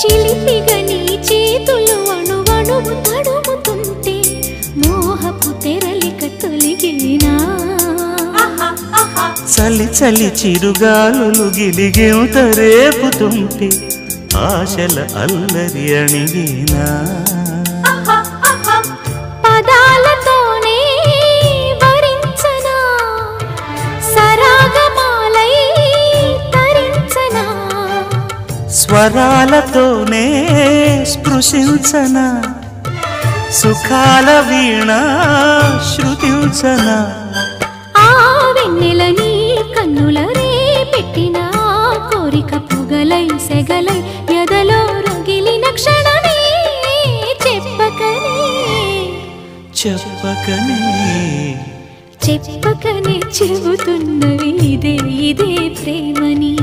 చిలిపిగా నీ చేతులు అణువణువు తడుముతుంటే మోహపు తెరలిక తొలిగేనా చలి చలి చిరుగాలులు గిలిగేంత రేపుతుంటే ఆశల అల్లరి అణిగేనా పదాలతోనే వరించనా సరాగమాలై తరించనా స్వరాలతోనే స్పృశించనా సుఖాల వీణ శృతించనా వెన్నెల నీ కన్నుల రే పెట్టిన కోరిక పొగలై సెగలై ఎదలో రగిలిన క్షణమే చెప్పకనే చెప్పకనే చెప్పకనే చెబుతున్నవి ఇదే ఇదే ప్రేమని